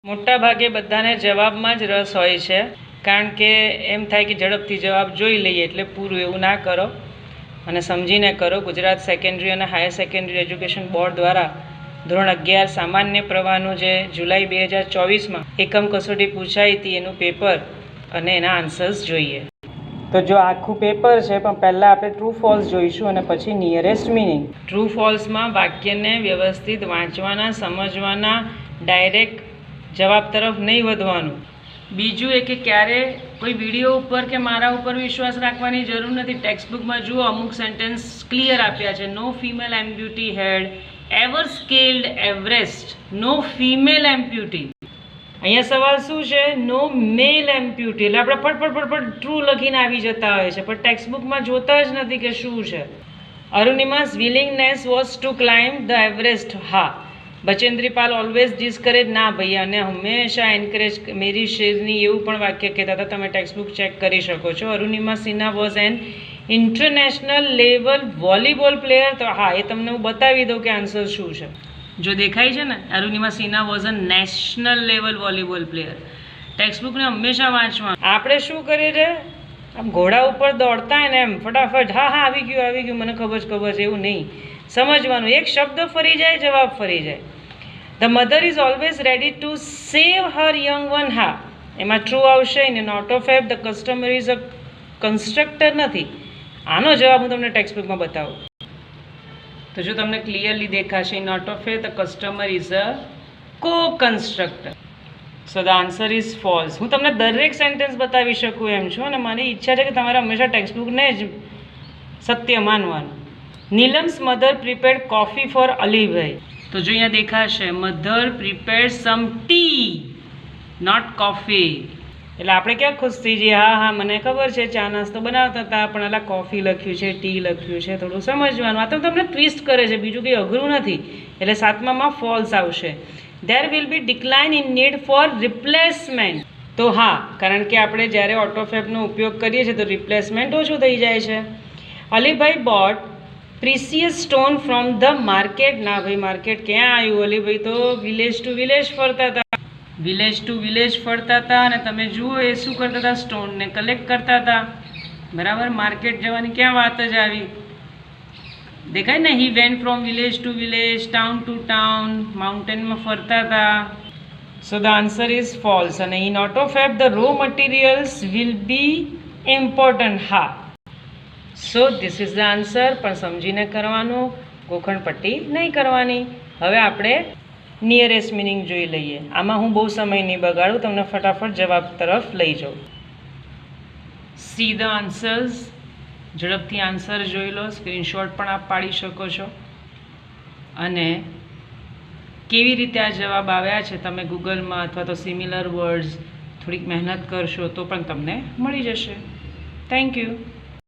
મોટા ભાગે બધાને જવાબમાં જ રસ હોય છે, કારણ કે એમ થાય કે ઝડપથી જવાબ જોઈ લઈએ એટલે પૂરું. એવું ના કરો અને સમજીને કરો. ગુજરાત સેકન્ડરી અને હાયર સેકન્ડરી એજ્યુકેશન બોર્ડ દ્વારા ધોરણ 11 સામાન્ય પ્રવાહનું જે જુલાઈ 2024માં એકમ કસોટી પૂછાઈ હતી એનું પેપર અને એના આન્સર્સ જોઈએ. તો જો આખું પેપર છે, પણ પહેલાં આપણે ટ્રુ ફોલ્સ જોઈશું અને પછી નિયરેસ્ટ મિનિંગ. ટ્રુ ફોલ્સમાં વાક્યને વ્યવસ્થિત વાંચવાના, સમજવાના, ડાયરેક્ટ જવાબ તરફ નહીં વધવાનું. બીજું એ કે ક્યારે કોઈ વિડીયો ઉપર કે મારા ઉપર વિશ્વાસ રાખવાની જરૂર નથી. ટેક્સ્ટબુકમાં જુઓ, અમુક સેન્ટેન્સ ક્લિયર આપ્યા છે. નો ફિમેલ એમ્પ્યુટી હેડ એવર સ્કેલ્ડ એવરેસ્ટ. નો ફિમેલ એમ્પ્યુટી. અહીંયા સવાલ શું છે? નો મેલ એમ્પ્યુટી. એટલે આપણે ફટફટ ટ્રુ લખીને આવી જતા હોય છે, પણ ટેક્સ્ટબુકમાં જોતા જ નથી કે શું છે. Arunima's willingness was to climb the Everest. હા. Bachendri Pal always discourage. ના ભાઈ, અને હંમેશા એન્કરેજ. મેરી શેરની એવું પણ વાક્ય કહેતા હતા, તમે ટેક્સ્ટબુક ચેક કરી શકો છો. Arunima Sinha was an international level volleyball player. તો હા, એ તમને હું બતાવી દઉં કે આન્સર શું છે. જો દેખાય છે ને, Arunima Sinha was a national level volleyball player. ટેક્સ્ટબુકને હંમેશા વાંચવા. આપણે શું કરીએ છીએ? આમ ઘોડા ઉપર દોડતા હોય ને એમ ફટાફટ, હા આવી ગયું, મને ખબર છે, એવું નહીં. સમજવાનું. એક શબ્દ ફરી જાય, જવાબ ફરી જાય. The mother is always ready to save her young one. હા, એમાં ટ્રુ આવશે ને. Not of app the customer is a constructor નથી. આનો જવાબ હું તમને ટેક્સ્ટબુકમાં બતાવું. તો જો તમને ક્લિયરલી દેખાશે, note of a the customer is a co constructor. So the answer is false. હું તમને દરેક સેન્ટેન્સ બતાવી શકું એમ છું, અને મારી ઈચ્છા છે કે તમારે હંમેશા ટેક્સ્ટબુકને જ સત્ય માનવાનું. Neelam's mother prepared coffee for Alibhai. તો જો અહીંયા દેખાશે, mother prepared some tea, not coffee. એટલે આપણે ક્યાં ખુશ થઈ જઈએ? હા, મને ખબર છે ચા નાસ્તો બનાવતા હતા, પણ અલા કોફી લખ્યું છે, ટી લખ્યું છે. થોડું સમજવાનું. આ તો તમને ટ્વિસ્ટ કરે છે, બીજું કંઈ અઘરું નથી. એટલે 7મામાં ફોલ્સ આવશે. There will be decline in need four replacement. તો હા, કારણ કે આપણે જ્યારે ઓટોફેબનો ઉપયોગ કરીએ છીએ તો રિપ્લેસમેન્ટ ઓછું થઈ જાય છે. Alibhai boat precious stone from the market. ના ભાઈ, માર્કેટ ક્યાં આવ્યું? અલીભાઈ તો વિલેજ ટુ વિલેજ ફરતા હતા. વિલેજ ટુ વિલેજ ફરતા હતા, અને તમે જુઓ એ શું કરતા હતા? સ્ટોનને કલેક્ટ કરતા હતા. બરાબર. માર્કેટ જવાની ક્યાં વાત જ આવી? દેખાય ને? He went from village to village, town to town. માઉન્ટેનમાં ફરતા હતા. So the answer is false. અને in autofab the raw materials will be important. હા. So this is the answer. પણ સમજીને કરવાનું, ગોખણપટ્ટી નહીં કરવાની. હવે આપણે નિયરેસ્ટ મિનિંગ જોઈ લઈએ. આમાં હું બહુ સમય નહીં બગાડું, તમને ફટાફટ જવાબ તરફ લઈ જાઉં. See the answers. ઝડપથી આન્સર જોઈ લો. સ્ક્રીનશોટ પણ આપ પાડી શકો છો. અને કેવી રીતે આ જવાબ આવ્યા છે તમે ગૂગલમાં અથવા તો સિમિલર વર્ડ્સ થોડીક મહેનત કરશો તો પણ તમને મળી જશે. Thank you.